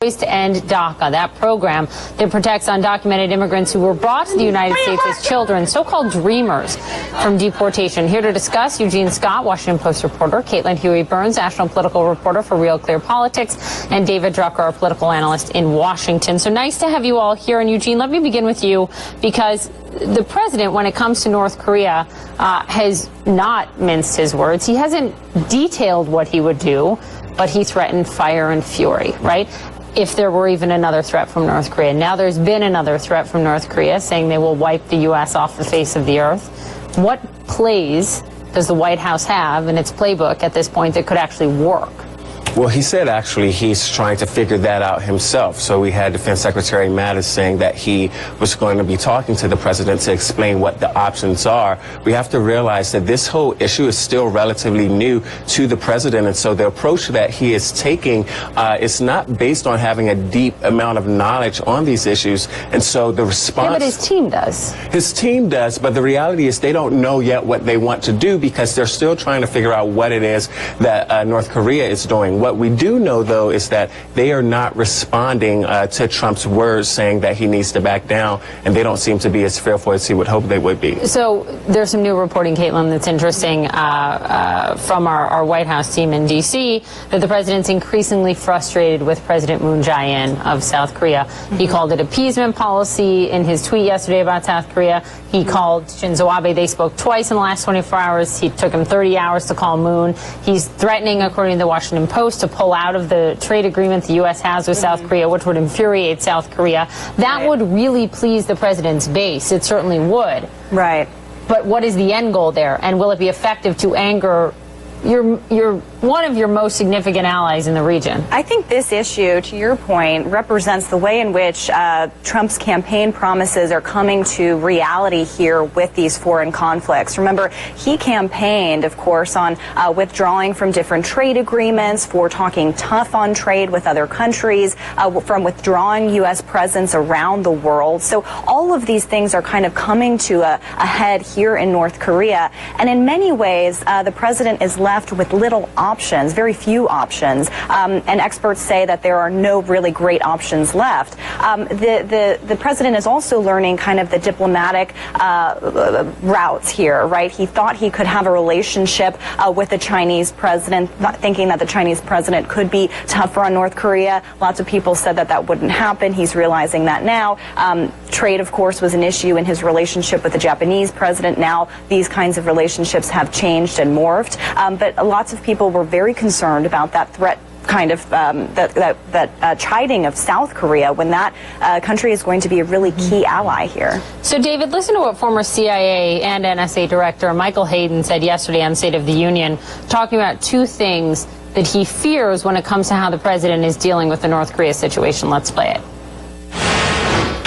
To end DACA, that program that protects undocumented immigrants who were brought to the United States as children, so-called dreamers, from deportation. Here to discuss, Eugene Scott, Washington Post reporter, Caitlin Huey-Burns, national political reporter for Real Clear Politics, and David Drucker, our political analyst in Washington. So nice to have you all here. And Eugene, let me begin with you, because the president, when it comes to North Korea, has not minced his words. He hasn't detailed what he would do, but he threatened fire and fury, right? If there were even another threat from North Korea. Now there's been another threat from North Korea saying they will wipe the U.S. off the face of the earth. What plays does the White House have in its playbook at this point that could actually work? Well, he said actually he's trying to figure that out himself. So we had Defense Secretary Mattis saying that he was going to be talking to the president to explain what the options are. We have to realize that this whole issue is still relatively new to the president. And so the approach that he is taking is not based on having a deep amount of knowledge on these issues. And so the response... Yeah, but his team does. His team does, but the reality is they don't know yet what they want to do because they're still trying to figure out what it is that North Korea is doing. What we do know, though, is that they are not responding to Trump's words saying that he needs to back down, and they don't seem to be as fearful as he would hope they would be. So there's some new reporting, Caitlin, that's interesting from our White House team in D.C. that the president's increasingly frustrated with President Moon Jae-in of South Korea. He called it appeasement policy in his tweet yesterday about South Korea. He called Shinzo Abe. They spoke twice in the last 24 hours. He took him 30 hours to call Moon. He's threatening, according to the Washington Post, to pull out of the trade agreement the U.S. has with South Korea, which would infuriate South Korea. That would really please the president's base. It certainly would. Right. But what is the end goal there? And will it be effective to anger your one of your most significant allies in the region? I think this issue, to your point, represents the way in which Trump's campaign promises are coming to reality here with these foreign conflicts. Remember, he campaigned, of course, on withdrawing from different trade agreements, for talking tough on trade with other countries, from withdrawing U.S. presence around the world. So all of these things are kind of coming to a head here in North Korea. And in many ways, the president is left with little options, very few options, and experts say that there are no really great options left. The president is also learning kind of the diplomatic routes here, right? He thought he could have a relationship with the Chinese president, thinking that the Chinese president could be tougher on North Korea. Lots of people said that that wouldn't happen. He's realizing that now. Trade, of course, was an issue in his relationship with the Japanese president. Now these kinds of relationships have changed and morphed. But lots of people were very concerned about that threat, kind of that chiding of South Korea, when that country is going to be a really key ally here. So, David, listen to what former CIA and NSA Director Michael Hayden said yesterday on State of the Union, talking about two things that he fears when it comes to how the president is dealing with the North Korea situation. Let's play it.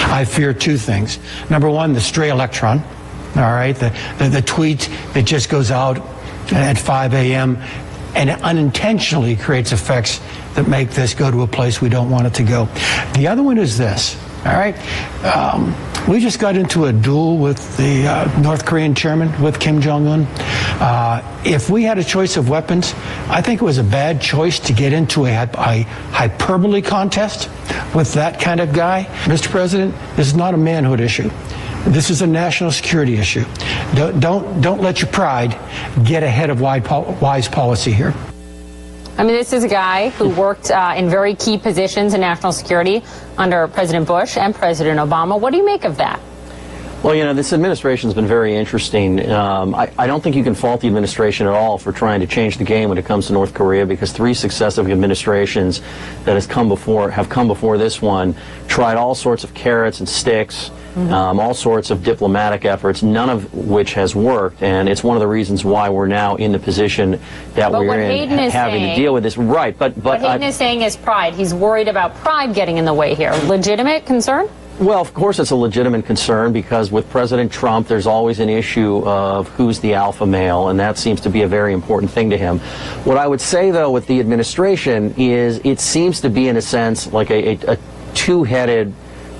I fear two things. Number one, the stray electron, all right, the tweet that just goes out at 5 a.m. and it unintentionally creates effects that make this go to a place we don't want it to go. The other one is this, all right? We just got into a duel with the North Korean chairman, with Kim Jong-un. If we had a choice of weapons, I think it was a bad choice to get into a hyperbole contest with that kind of guy. Mr. President, this is not a manhood issue. This is a national security issue. Don't let your pride get ahead of wise policy here. I mean, this is a guy who worked in very key positions in national security under President Bush and President Obama. What do you make of that? Well, you know, this administration has been very interesting. I don't think you can fault the administration at all for trying to change the game when it comes to North Korea, because three successive administrations that have come before this one tried all sorts of carrots and sticks. All sorts of diplomatic efforts, none of which has worked, and it's one of the reasons why we're now in the position that we're in, having to deal with this. Right, but what Hayden is saying is pride. He's worried about pride getting in the way here. Legitimate concern? Well, of course it's a legitimate concern, because with President Trump, there's always an issue of who's the alpha male, and that seems to be a very important thing to him. What I would say, though, with the administration is it seems to be, in a sense, like a two-headed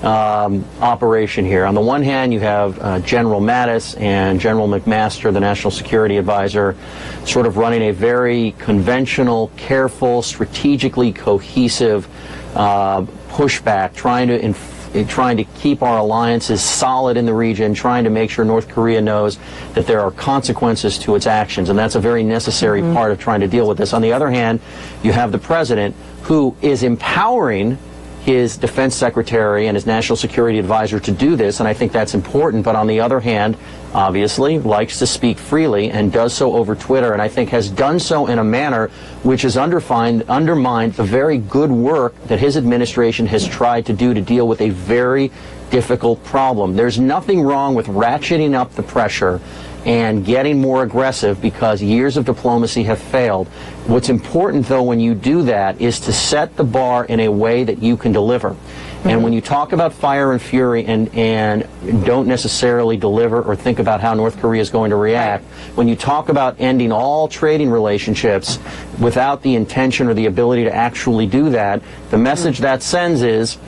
operation here. On the one hand, you have General Mattis and General McMaster, the National Security Advisor, sort of running a very conventional, careful, strategically cohesive pushback, trying to keep our alliances solid in the region, trying to make sure North Korea knows that there are consequences to its actions, and that's a very necessary part of trying to deal with this. On the other hand, you have the president who is empowering his defense secretary and his national security advisor to do this, and I think that's important, but on the other hand, obviously likes to speak freely and does so over Twitter, and I think has done so in a manner which has undermined the very good work that his administration has tried to do to deal with a very difficult problem. There's nothing wrong with ratcheting up the pressure and getting more aggressive because years of diplomacy have failed. What's important, though, when you do that is to set the bar in a way that you can deliver. And when you talk about fire and fury and don't necessarily deliver or think about how North Korea is going to react, when you talk about ending all trading relationships without the intention or the ability to actually do that, the message that sends is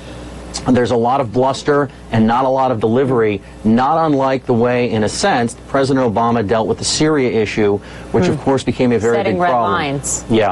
there's a lot of bluster and not a lot of delivery, not unlike the way, in a sense, President Obama dealt with the Syria issue, which of course became a very big problem.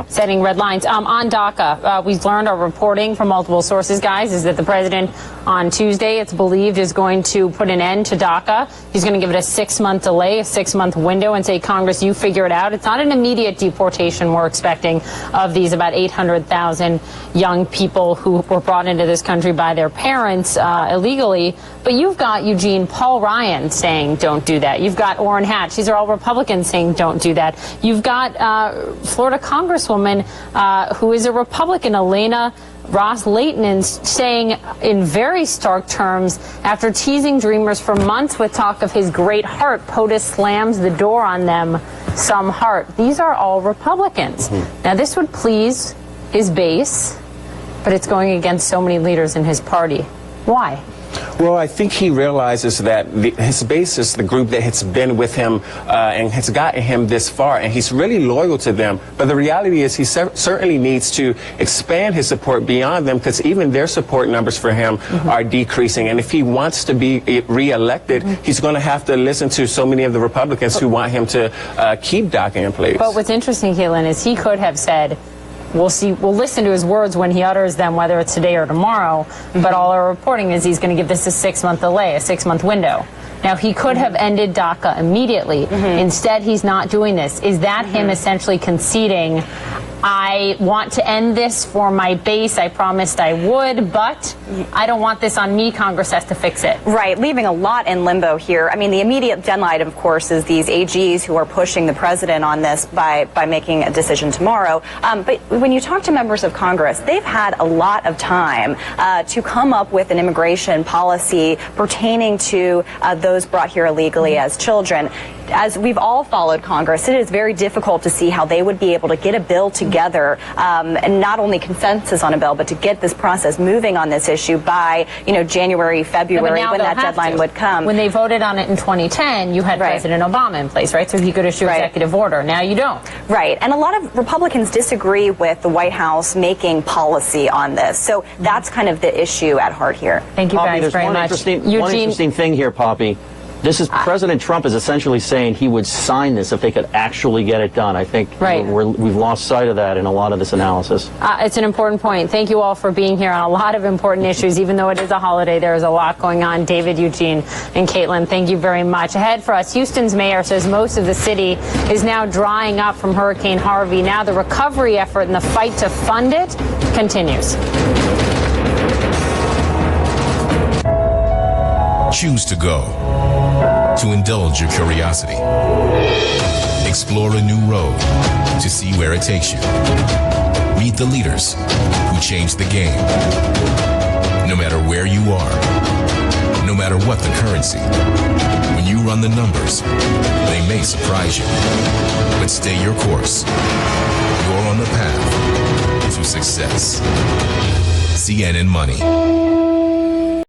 Setting red lines. On DACA, we've learned, our reporting from multiple sources, guys, is that the president on Tuesday, it's believed, is going to put an end to DACA. He's going to give it a 6-month delay, a 6-month window, and say, Congress, you figure it out. It's not an immediate deportation we're expecting of these about 800,000 young people who were brought into this country by their parents illegally. But you've got, Eugene, Paul Ryan saying don't do that. You've got Orrin Hatch. These are all Republicans saying don't do that. You've got Florida Congresswoman who is a Republican, Elena Ross-Layton, saying in very stark terms, after teasing Dreamers for months with talk of his great heart, POTUS slams the door on them, some heart. These are all Republicans. Now, this would please his base, but it's going against so many leaders in his party. Why? Well, I think he realizes that his base is the group that has been with him and has gotten him this far, and he's really loyal to them. But the reality is he certainly needs to expand his support beyond them, because even their support numbers for him are decreasing. And if he wants to be reelected, he's going to have to listen to so many of the Republicans who want him to keep DACA in place. But what's interesting, Caitlin, is he could have said, we'll listen to his words when he utters them, whether it's today or tomorrow. But all our reporting is he's going to give this a 6-month delay, a 6-month window. Now, he could have ended DACA immediately. Instead, he's not doing this. Is that him essentially conceding, I want to end this for my base, I promised I would, but I don't want this on me, Congress has to fix it? Right, leaving a lot in limbo here. I mean, the immediate deadline, of course, is these AGs who are pushing the president on this by making a decision tomorrow. But when you talk to members of Congress, they've had a lot of time to come up with an immigration policy pertaining to those brought here illegally as children. As we've all followed Congress, it is very difficult to see how they would be able to get a bill together, and not only consensus on a bill, but to get this process moving on this issue by, January, February, when that deadline would come. When they voted on it in 2010, you had President Obama in place, right? So he could issue executive order. Now you don't. Right. And a lot of Republicans disagree with the White House making policy on this. So that's kind of the issue at heart here. Thank you Poppy, guys very much. One interesting thing here, Poppy. This is President Trump is essentially saying he would sign this if they could actually get it done. I think we've lost sight of that in a lot of this analysis. It's an important point. Thank you all for being here on a lot of important issues. Even though it is a holiday, there is a lot going on. David, Eugene, and Caitlin, thank you very much. Ahead for us, Houston's mayor says most of the city is now drying up from Hurricane Harvey. Now the recovery effort and the fight to fund it continues. Choose to go, to indulge your curiosity, explore a new road to see where it takes you. Meet the leaders who change the game. No matter where you are, no matter what the currency, when you run the numbers, they may surprise you, but stay your course. You're on the path to success. CNN Money.